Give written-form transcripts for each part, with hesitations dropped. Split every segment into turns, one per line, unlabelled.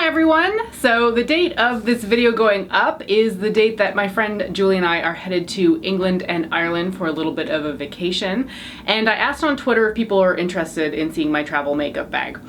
Hi everyone! So the date of this video going up is the date that my friend Julie and I are headed to England and Ireland for a little bit of a vacation. And I asked on Twitter if people are interested in seeing my travel makeup bag.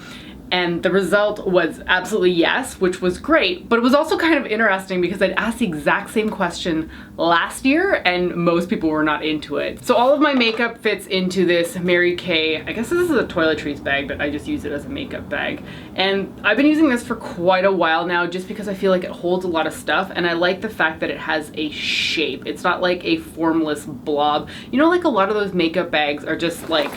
And the result was absolutely yes, which was great, but it was also kind of interesting because I'd asked the exact same question last year and most people were not into it. So all of my makeup fits into this Mary Kay, I guess this is a toiletries bag, but I just use it as a makeup bag. And I've been using this for quite a while now just because I feel like it holds a lot of stuff and I like the fact that it has a shape. It's not like a formless blob. You know, like a lot of those makeup bags are just like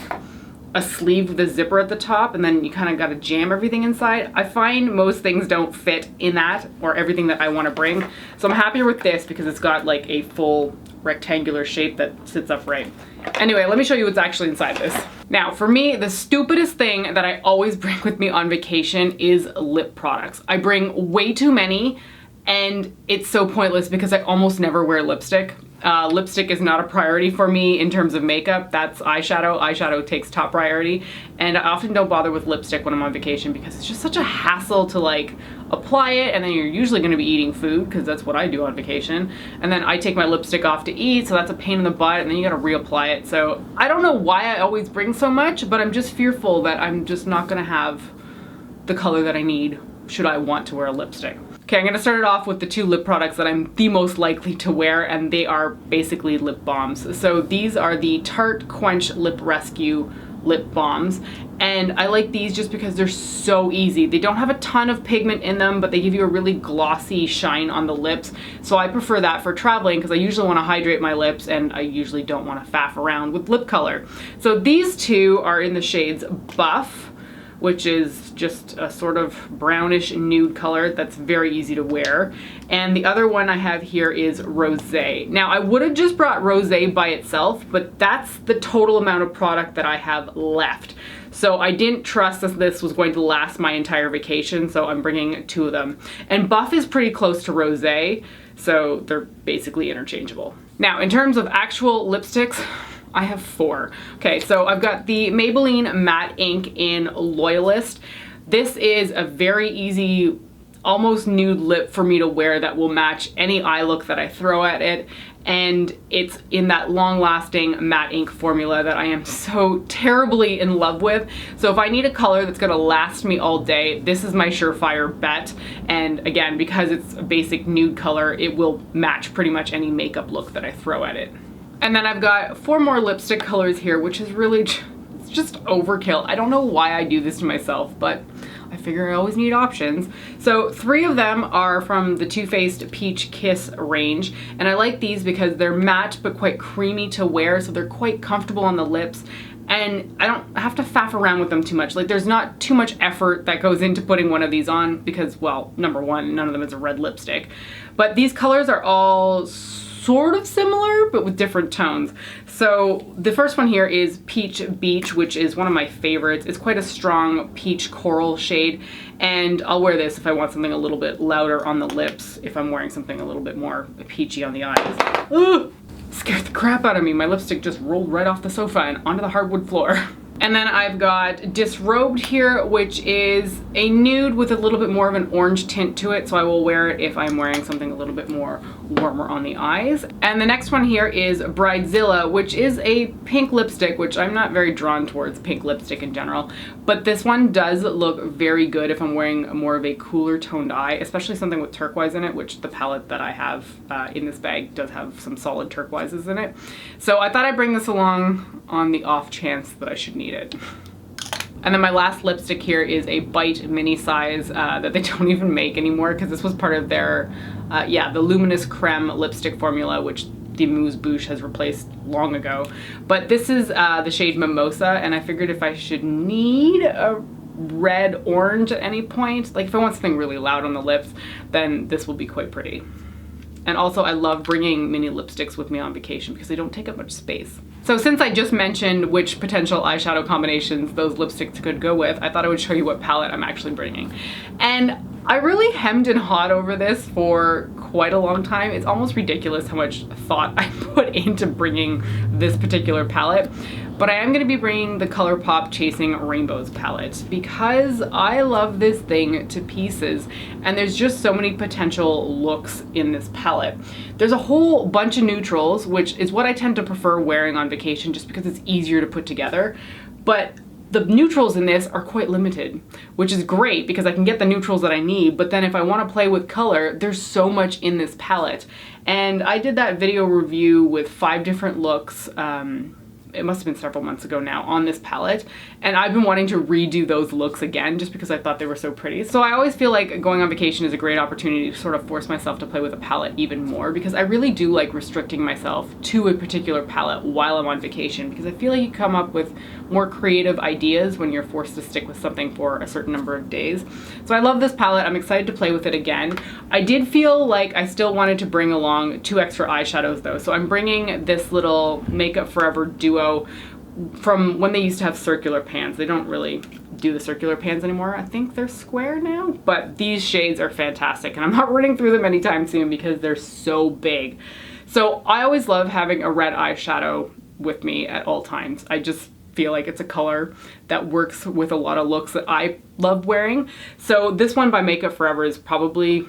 a sleeve with a zipper at the top and then you kind of got to jam everything inside. I find most things don't fit in that or everything that I want to bring. So I'm happier with this because it's got like a full rectangular shape that sits upright. Anyway, let me show you what's actually inside this. Now, for me, the stupidest thing that I always bring with me on vacation is lip products. I bring way too many and it's so pointless because I almost never wear lipstick. Lipstick is not a priority for me in terms of makeup. That's eyeshadow. Eyeshadow takes top priority. And I often don't bother with lipstick when I'm on vacation because it's just such a hassle to like apply it and then you're usually going to be eating food because that's what I do on vacation. And then I take my lipstick off to eat, so that's a pain in the butt and then you got to reapply it. So I don't know why I always bring so much, but I'm just fearful that I'm just not going to have the color that I need should I want to wear a lipstick. Okay, I'm gonna start it off with the two lip products that I'm the most likely to wear, and they are basically lip balms. So these are the Tarte Quench Lip Rescue lip balms, and I like these just because they're so easy. They don't have a ton of pigment in them, but they give you a really glossy shine on the lips. So I prefer that for traveling because I usually want to hydrate my lips and I usually don't want to faff around with lip color. So these two are in the shades Buff, which is just a sort of brownish nude color that's very easy to wear. And the other one I have here is Rosé. Now I would have just brought Rosé by itself, but that's the total amount of product that I have left. So I didn't trust that this was going to last my entire vacation, so I'm bringing two of them. And Buff is pretty close to Rosé, so they're basically interchangeable. Now in terms of actual lipsticks, I have four. Okay, so I've got the Maybelline Matte Ink in Loyalist. This is a very easy, almost nude lip for me to wear that will match any eye look that I throw at it. And it's in that long-lasting matte ink formula that I am so terribly in love with. So if I need a color that's gonna last me all day, this is my surefire bet. And again, because it's a basic nude color, it will match pretty much any makeup look that I throw at it. And then I've got four more lipstick colors here, which is really it's just overkill. I don't know why I do this to myself, but I figure I always need options. So three of them are from the Too Faced Peach Kiss range. And I like these because they're matte but quite creamy to wear, so they're quite comfortable on the lips. And I don't have to faff around with them too much. Like there's not too much effort that goes into putting one of these on because, well, number one, none of them is a red lipstick. But these colors are all sort of similar, but with different tones. So the first one here is Peach Beach, which is one of my favorites. It's quite a strong peach coral shade, and I'll wear this if I want something a little bit louder on the lips, if I'm wearing something a little bit more peachy on the eyes. Ugh! Scared the crap out of me. My lipstick just rolled right off the sofa and onto the hardwood floor. And then I've got Disrobed here, which is a nude with a little bit more of an orange tint to it, so I will wear it if I'm wearing something a little bit more warmer on the eyes. And the next one here is Bridezilla, which is a pink lipstick, which I'm not very drawn towards pink lipstick in general, but this one does look very good if I'm wearing more of a cooler toned eye, especially something with turquoise in it, which the palette that I have in this bag does have some solid turquoises in it. So I thought I'd bring this along on the off chance that I should need it. And then my last lipstick here is a Bite mini size that they don't even make anymore because this was part of their, the Luminous Creme lipstick formula, which the Amuse Bouche has replaced long ago. But this is the shade Mimosa, and I figured if I should need a red orange at any point, like if I want something really loud on the lips, then this will be quite pretty. And also I love bringing mini lipsticks with me on vacation because they don't take up much space. So since I just mentioned which potential eyeshadow combinations those lipsticks could go with, I thought I would show you what palette I'm actually bringing. And I really hemmed and hawed over this for quite a long time. It's almost ridiculous how much thought I put into bringing this particular palette. But I am going to be bringing the ColourPop Chasing Rainbows palette because I love this thing to pieces, and there's just so many potential looks in this palette. There's a whole bunch of neutrals, which is what I tend to prefer wearing on vacation just because it's easier to put together. But the neutrals in this are quite limited, which is great because I can get the neutrals that I need, but then if I want to play with color, there's so much in this palette. And I did that video review with 5 different looks, it must have been several months ago now, on this palette, and I've been wanting to redo those looks again just because I thought they were so pretty. So I always feel like going on vacation is a great opportunity to sort of force myself to play with a palette even more, because I really do like restricting myself to a particular palette while I'm on vacation, because I feel like you come up with more creative ideas when you're forced to stick with something for a certain number of days. So I love this palette. I'm excited to play with it again. I did feel like I still wanted to bring along 2 extra eyeshadows though. So I'm bringing this little Makeup Forever duo from when they used to have circular pans. They don't really do the circular pans anymore. I think they're square now, but these shades are fantastic and I'm not running through them anytime soon because they're so big. So I always love having a red eyeshadow with me at all times. I just feel like it's a color that works with a lot of looks that I love wearing. So this one by Makeup Forever is probably,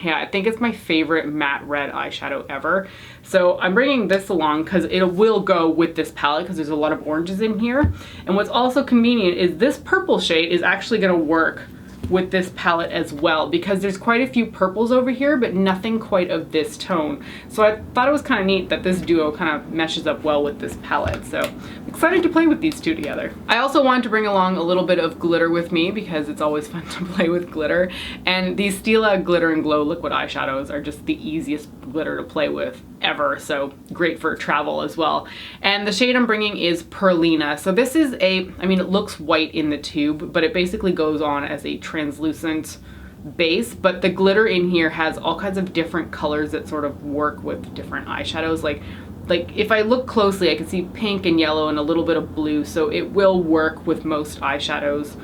yeah, I think it's my favorite matte red eyeshadow ever. So I'm bringing this along because it will go with this palette because there's a lot of oranges in here. And what's also convenient is this purple shade is actually going to work with this palette as well, because there's quite a few purples over here, but nothing quite of this tone. So I thought it was kind of neat that this duo kind of meshes up well with this palette. So I'm excited to play with these two together. I also wanted to bring along a little bit of glitter with me because it's always fun to play with glitter. And these Stila Glitter and Glow liquid eyeshadows are just the easiest glitter to play with ever, so great for travel as well. And the shade I'm bringing is Perlina. So this is I mean, it looks white in the tube, but it basically goes on as a translucent base, but the glitter in here has all kinds of different colors that sort of work with different eyeshadows. Like if I look closely, I can see pink and yellow and a little bit of blue, so it will work with most eyeshadows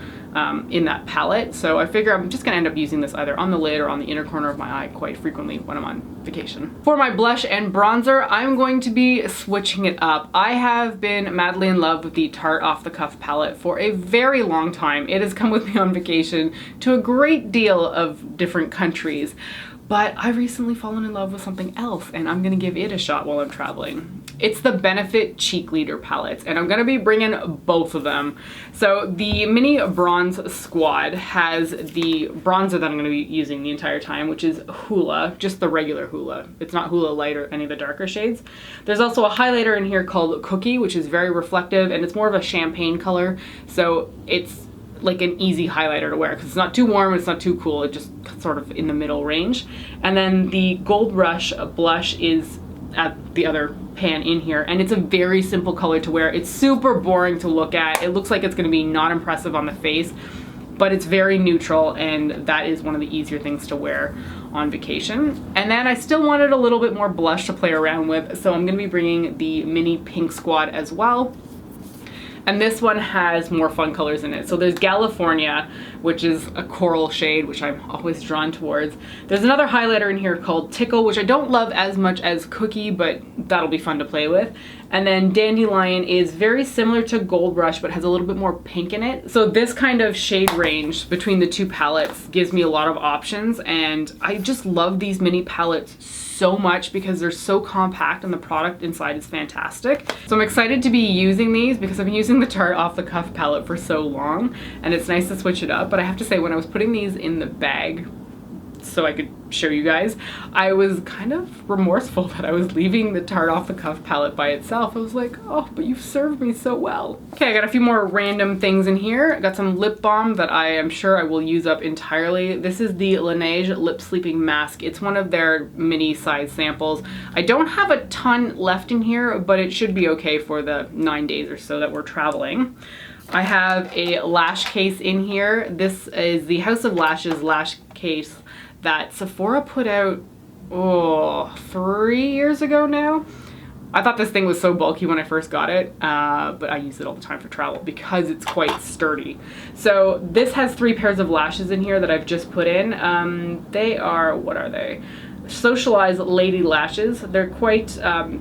in that palette. So I figure I'm just gonna end up using this either on the lid or on the inner corner of my eye quite frequently when I'm on vacation. For my blush and bronzer, I'm going to be switching it up. I have been madly in love with the Tarte Off the Cuff palette for a very long time. It has come with me on vacation to a great deal of different countries. But I've recently fallen in love with something else and I'm gonna give it a shot while I'm traveling. It's the Benefit Cheekleader palettes, and I'm gonna be bringing both of them. So the Mini Bronze Squad has the bronzer that I'm gonna be using the entire time, which is Hoola, just the regular Hoola. It's not Hoola Light or any of the darker shades. There's also a highlighter in here called Cookie, which is very reflective, and it's more of a champagne color, so it's like an easy highlighter to wear because it's not too warm, it's not too cool, it's just sort of in the middle range. And then the Gold Rush blush is at the other pan in here, and it's a very simple color to wear. It's super boring to look at. It looks like it's going to be not impressive on the face, but it's very neutral, and that is one of the easier things to wear on vacation. And then I still wanted a little bit more blush to play around with, so I'm going to be bringing the Mini Pink Squad as well. And this one has more fun colors in it. So there's California, which is a coral shade, which I'm always drawn towards. There's another highlighter in here called Tickle, which I don't love as much as Cookie, but that'll be fun to play with. And then Dandelion is very similar to Gold Rush, but has a little bit more pink in it. So this kind of shade range between the two palettes gives me a lot of options, and I just love these mini palettes so much because they're so compact and the product inside is fantastic. So I'm excited to be using these because I've been using the Tarte Off the Cuff palette for so long, and it's nice to switch it up. But I have to say, when I was putting these in the bag so I could show you guys, I was kind of remorseful that I was leaving the Tarte Off the Cuff palette by itself. I was like, oh, but you've served me so well. Okay, I got a few more random things in here. I got some lip balm that I am sure I will use up entirely. This is the Laneige Lip Sleeping Mask. It's one of their mini size samples. I don't have a ton left in here, but it should be okay for the 9 days or so that we're traveling. I have a lash case in here. This is the House of Lashes lash case that Sephora put out, 3 years ago now. I thought this thing was so bulky when I first got it, but I use it all the time for travel because it's quite sturdy. So this has 3 pairs of lashes in here that I've just put in. They are, what are they? SocialEyes Lady Lashes. They're quite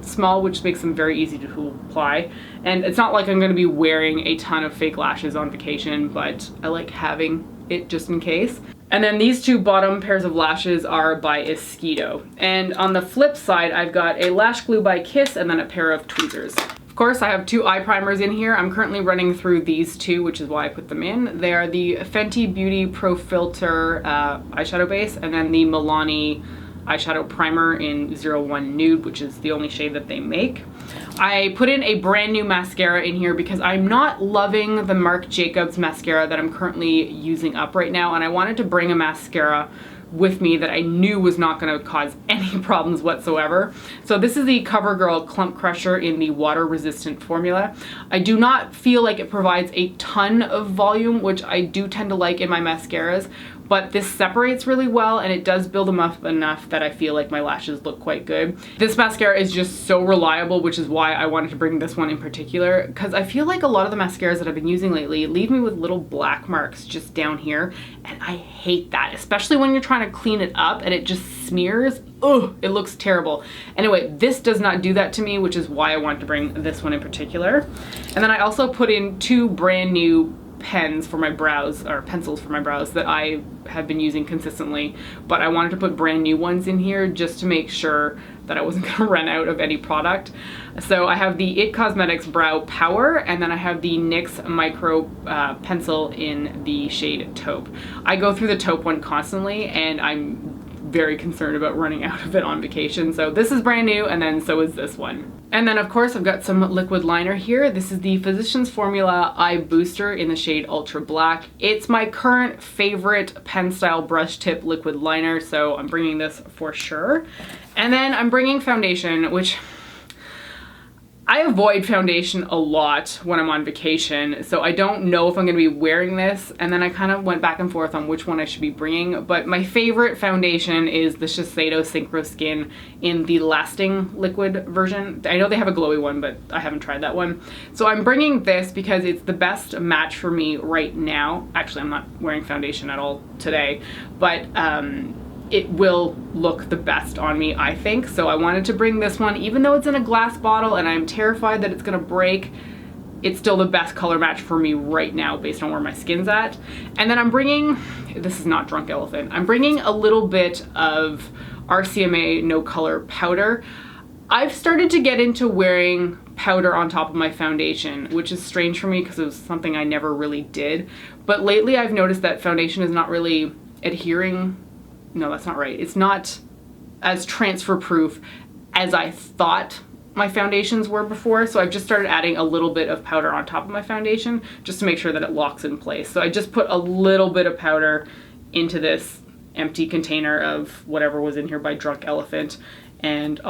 small, which makes them very easy to apply. And it's not like I'm going to be wearing a ton of fake lashes on vacation, but I like having it just in case. And then these two bottom pairs of lashes are by Esqido. And on the flip side, I've got a lash glue by Kiss and then a pair of tweezers. Of course, I have two eye primers in here. I'm currently running through these two, which is why I put them in. They are the Fenty Beauty Pro Filter eyeshadow base, and then the Milani eyeshadow primer in 01 Nude, which is the only shade that they make. I put in a brand new mascara in here because I'm not loving the Marc Jacobs mascara that I'm currently using up right now, and I wanted to bring a mascara with me that I knew was not going to cause any problems whatsoever. So this is the CoverGirl Clump Crusher in the water resistant formula. I do not feel like it provides a ton of volume, which I do tend to like in my mascaras, but this separates really well and it does build them up enough that I feel like my lashes look quite good. This mascara is just so reliable, which is why I wanted to bring this one in particular, because I feel like a lot of the mascaras that I've been using lately leave me with little black marks just down here, and I hate that, especially when you're trying to clean it up and it just smears. Ugh, it looks terrible. Anyway, this does not do that to me, which is why I wanted to bring this one in particular. And then I also put in two brand new pens for my brows, or pencils for my brows, that I have been using consistently, but I wanted to put brand new ones in here just to make sure that I wasn't going to run out of any product. So I have the IT Cosmetics Brow Power, and then I have the NYX Micro pencil in the shade Taupe. I go through the Taupe one constantly, and I'm very concerned about running out of it on vacation. So this is brand new, and then so is this one. And then of course I've got some liquid liner here. This is the Physicians Formula Eye Booster in the shade Ultra Black. It's my current favorite pen style brush tip liquid liner, so I'm bringing this for sure. And then I'm bringing foundation, which I avoid foundation a lot when I'm on vacation, so I don't know if I'm going to be wearing this, and then I kind of went back and forth on which one I should be bringing, but my favorite foundation is the Shiseido Synchro Skin in the Lasting Liquid version. I know they have a glowy one, but I haven't tried that one. So I'm bringing this because it's the best match for me right now. Actually, I'm not wearing foundation at all today, but it will look the best on me, I think. So I wanted to bring this one, even though it's in a glass bottle and I'm terrified that it's gonna break. It's still the best color match for me right now based on where my skin's at. And then I'm bringing, this is not Drunk Elephant, I'm bringing a little bit of RCMA No Color powder. I've started to get into wearing powder on top of my foundation, which is strange for me because it was something I never really did. But lately I've noticed that foundation is not really adhering. No, that's not right. It's not as transfer proof as I thought my foundations were before. So I've just started adding a little bit of powder on top of my foundation just to make sure that it locks in place. So I just put a little bit of powder into this empty container of whatever was in here by Drunk Elephant. And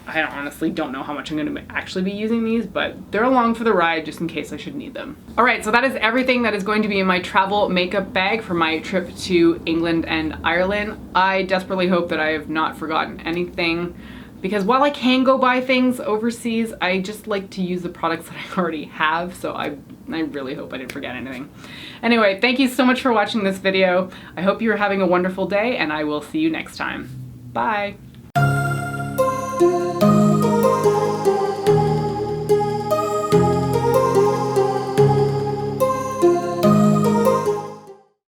I honestly don't know how much I'm going to actually be using these, but they're along for the ride just in case I should need them. All right, so that is everything that is going to be in my travel makeup bag for my trip to England and Ireland. I desperately hope that I have not forgotten anything, because while I can go buy things overseas, I just like to use the products that I already have, so I really hope I didn't forget anything. Anyway, thank you so much for watching this video. I hope you're having a wonderful day, and I will see you next time. Bye.